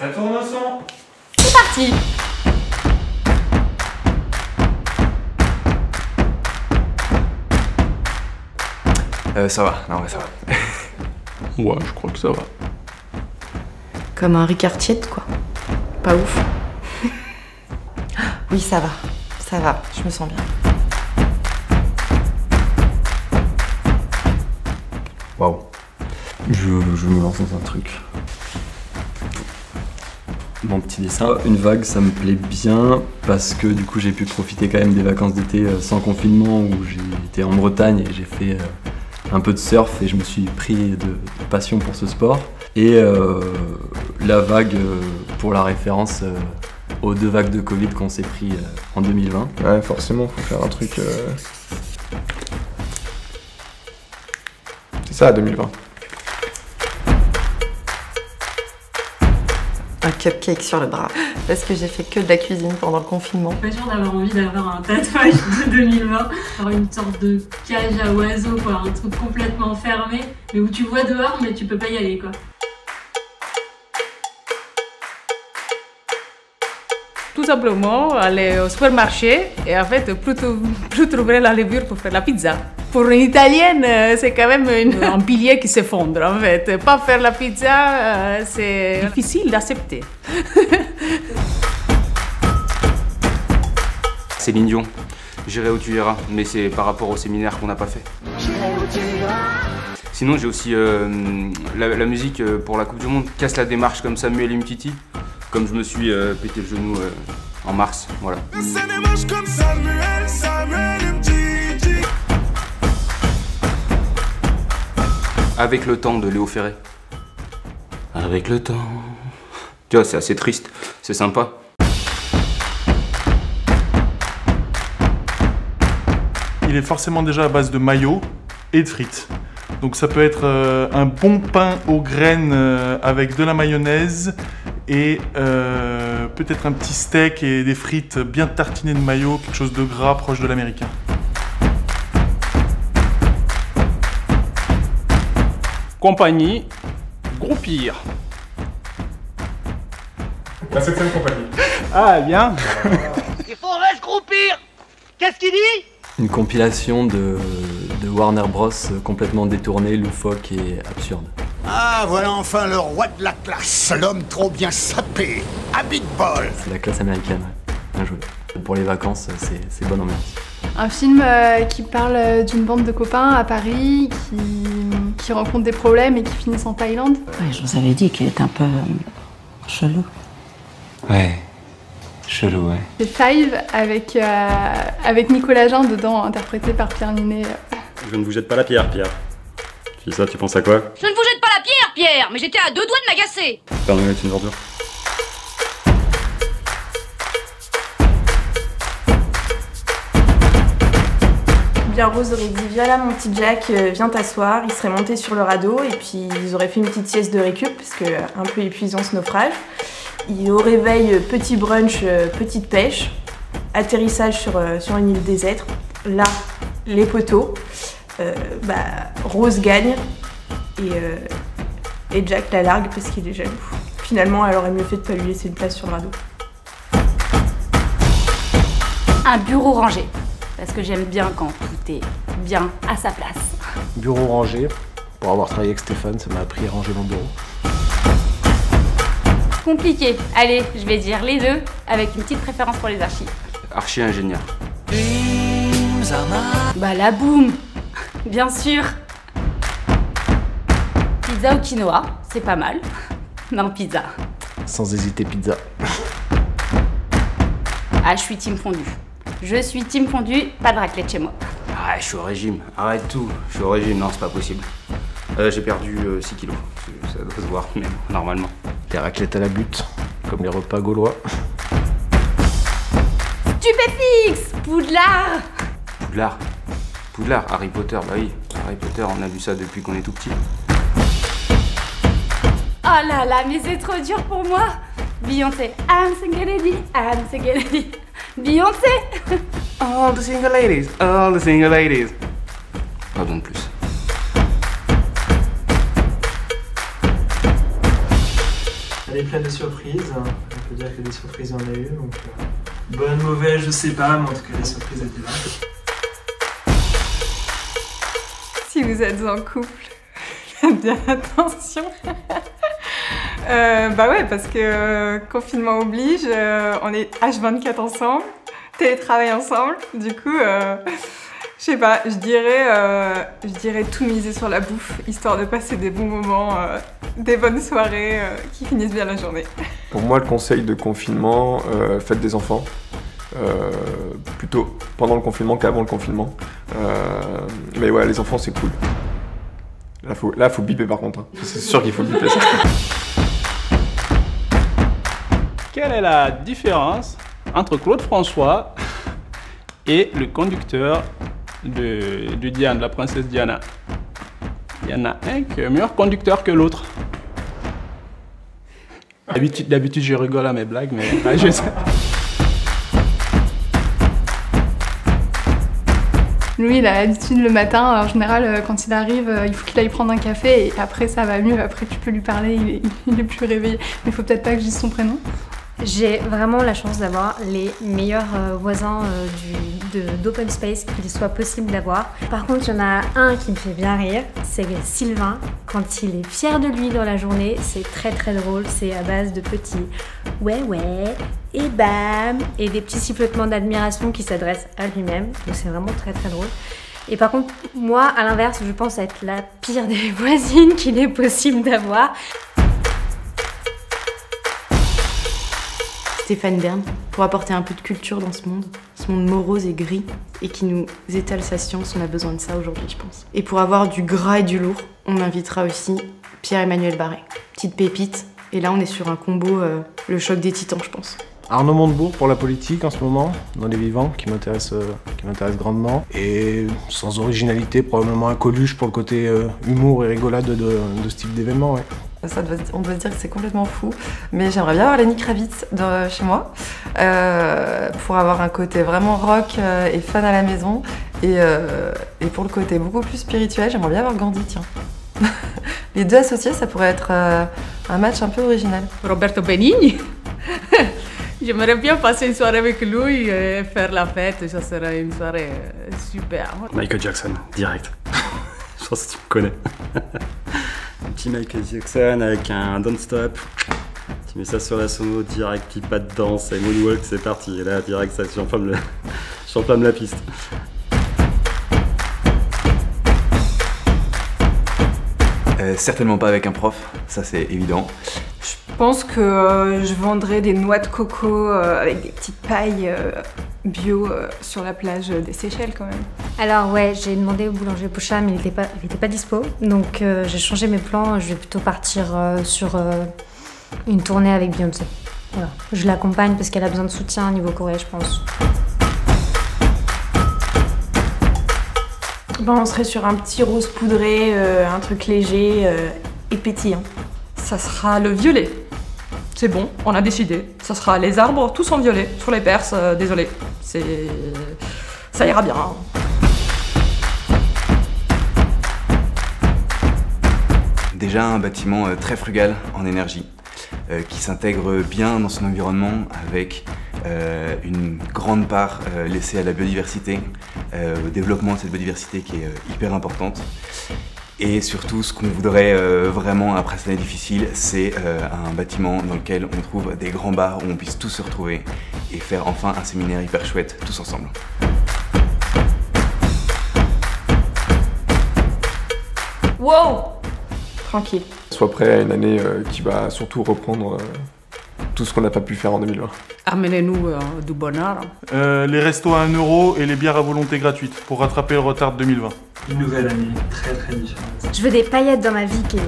Ça tourne au son. C'est parti. Ça va, non, ouais, ça va. Ouais, je crois que ça va. Comme un Ricard Tiet, quoi. Pas ouf. Oui, ça va, je me sens bien. Waouh. Je me lance dans un truc. Mon petit dessin. Une vague, ça me plaît bien parce que du coup j'ai pu profiter quand même des vacances d'été sans confinement où j'ai été en Bretagne et j'ai fait un peu de surf et je me suis pris de passion pour ce sport. Et la vague, pour la référence aux 2 vagues de Covid qu'on s'est pris en 2020. Ouais, forcément, faut faire un truc... C'est ça, 2020. Un cupcake sur le bras. Parce que j'ai fait que de la cuisine pendant le confinement. Pas sûr d'avoir envie d'avoir un tatouage de 2020. Avoir une sorte de cage à oiseaux, quoi. Un truc complètement fermé, mais où tu vois dehors, mais tu peux pas y aller, quoi. Tout simplement aller au supermarché et en fait plus trouver la levure pour faire la pizza. Pour une italienne, c'est quand même un pilier qui s'effondre en fait. Pas faire la pizza, c'est difficile d'accepter. Céline Dion, J'irai où tu iras, mais c'est par rapport au séminaire qu'on n'a pas fait. Sinon j'ai aussi la musique pour la Coupe du Monde, Casse la démarche comme Samuel Umtiti, comme je me suis pété le genou en mars, voilà. Avec le temps de Léo Ferré. Avec le temps. Tu vois, c'est assez triste, c'est sympa. Il est forcément déjà à base de mayo et de frites. Donc ça peut être un bon pain aux graines avec de la mayonnaise et peut-être un petit steak et des frites bien tartinées de mayo, quelque chose de gras proche de l'américain. Compagnie, groupir. La 7ème compagnie. Ah, bien. Il faudrait se groupir. Qu'est-ce qu'il dit? Une compilation de Warner Bros complètement détournée, loufoque et absurde. Ah, voilà enfin le roi de la classe, l'homme trop bien sapé, à big ball. C'est la classe américaine, ouais. Bien joué. Pour les vacances, c'est bonne ambiance. Un film qui parle d'une bande de copains à Paris qui rencontrent des problèmes et qui finissent en Thaïlande. Ouais, je vous avais dit qu'il était un peu chelou. Ouais, chelou, ouais. C'est Five avec Nicolas Jean dedans, interprété par Pierre Ninet. Je ne vous jette pas la pierre, Pierre. Tu dis ça, tu penses à quoi? Je ne vous jette pas la pierre, Pierre, mais j'étais à 2 doigts de m'agacer. Pardon, c'est une ordure. Bien Rose aurait dit viens là mon petit Jack, viens t'asseoir, il serait monté sur le radeau et puis ils auraient fait une petite sieste de récup parce que un peu épuisant ce naufrage. Au réveil, petit brunch, petite pêche, atterrissage sur une île déserte, là les poteaux, Rose gagne et Jack la largue parce qu'il est jaloux. Finalement elle aurait mieux fait de pas lui laisser une place sur le radeau. Un bureau rangé. Parce que j'aime bien quand tout est bien à sa place. Bureau rangé. Pour avoir travaillé avec Stéphane, ça m'a appris à ranger mon bureau. Compliqué. Allez, je vais dire les deux, avec une petite préférence pour les archis. Archi-ingénieur. Bah la boum. Bien sûr. Pizza au quinoa, c'est pas mal. Non, pizza. Sans hésiter, pizza. Ah, je suis team fondue. Je suis team fondue, pas de raclette chez moi. Ah, je suis au régime. Arrête tout. Je suis au régime. Non, c'est pas possible. J'ai perdu 6 kilos. Ça doit se voir, mais bon, normalement. Des raclettes à la butte, comme les repas gaulois. Stupéfix, Poudlard. Poudlard, Harry Potter, bah oui. Harry Potter, on a vu ça depuis qu'on est tout petit. Oh là là, mais c'est trop dur pour moi. Beyoncé, I'm single lady, I'm single lady. Beyoncé. All the single ladies, all the single ladies. Pas besoin de plus. Allez, est pleine de surprises. On peut dire que des surprises, il y en a eu. Donc, bonne, mauvaise, je sais pas, mais en tout cas, les surprises étaient là. Si vous êtes en couple, faites bien attention. Bah ouais, parce que confinement oblige, on est H24 ensemble, télétravail ensemble. Du coup, je sais pas, je dirais tout miser sur la bouffe, histoire de passer des bons moments, des bonnes soirées qui finissent bien la journée. Pour moi, le conseil de confinement, faites des enfants. Plutôt pendant le confinement qu'avant le confinement. Mais ouais, les enfants, c'est cool. Là, faut biper par contre. Hein. C'est sûr qu'il faut biper ça. Quelle est la différence entre Claude François et le conducteur de Diane, la princesse Diana? Il y en a un qui est meilleur conducteur que l'autre. D'habitude, je rigole à mes blagues, mais là, je sais. Lui, il a l'habitude le matin, en général, quand il arrive, il faut qu'il aille prendre un café et après ça va mieux, après tu peux lui parler, il est plus réveillé. Mais il faut peut-être pas que je dise son prénom. J'ai vraiment la chance d'avoir les meilleurs voisins d'open space qu'il soit possible d'avoir. Par contre, il y en a un qui me fait bien rire, c'est Sylvain. Quand il est fier de lui dans la journée, c'est très très drôle. C'est à base de petits ouais et bam et des petits sifflements d'admiration qui s'adressent à lui-même. Donc c'est vraiment très très drôle. Et par contre, moi, à l'inverse, je pense être la pire des voisines qu'il est possible d'avoir. Stéphane Bern, pour apporter un peu de culture dans ce monde morose et gris, et qui nous étale sa science, on a besoin de ça aujourd'hui, je pense. Et pour avoir du gras et du lourd, on invitera aussi Pierre-Emmanuel Barré. Petite pépite, et là on est sur un combo, le choc des titans, je pense. Arnaud Montebourg pour la politique en ce moment, dans Les Vivants, qui m'intéresse grandement. Et sans originalité, probablement un Coluche pour le côté humour et rigolade de ce type d'événement. Ouais. On doit se dire que c'est complètement fou, mais j'aimerais bien avoir Lenny Kravitz chez moi, pour avoir un côté vraiment rock et fun à la maison, et pour le côté beaucoup plus spirituel, j'aimerais bien avoir Gandhi, tiens. Les deux associés, ça pourrait être un match un peu original. Roberto Benigni. J'aimerais bien passer une soirée avec lui et faire la fête, ça serait une soirée super. Michael Jackson, direct. Je pense que tu me connais. Un petit Michael Jackson avec un Don't Stop. Tu mets ça sur la sono, direct, puis pas de danse, et moonwalk, c'est parti. Et là, direct, ça j'enflamme la piste. Certainement pas avec un prof, ça c'est évident. Je pense que je vendrais des noix de coco avec des petites pailles bio sur la plage des Seychelles quand même. Alors ouais, j'ai demandé au boulanger Poucha, mais il était pas dispo. Donc j'ai changé mes plans, je vais plutôt partir sur une tournée avec Beyoncé. Voilà. Je l'accompagne parce qu'elle a besoin de soutien au niveau Corée, je pense. Ben, on serait sur un petit rose poudré, un truc léger et pétillant. Ça sera le violet. C'est bon, on a décidé. Ça sera les arbres tous en violet sur les Perses, désolé. Ça ira bien. Déjà un bâtiment très frugal en énergie, qui s'intègre bien dans son environnement avec une grande part laissée à la biodiversité, au développement de cette biodiversité qui est hyper importante. Et surtout, ce qu'on voudrait vraiment après cette année difficile, c'est un bâtiment dans lequel on trouve des grands bars où on puisse tous se retrouver et faire enfin un séminaire hyper chouette tous ensemble. Wow! Tranquille. Sois prêt à une année qui va surtout reprendre tout ce qu'on n'a pas pu faire en 2020. Amenez-nous du bonheur. Les restos à 1 € et les bières à volonté gratuites pour rattraper le retard de 2020. Une nouvelle année très très différente. Je veux des paillettes dans ma vie, Kelly.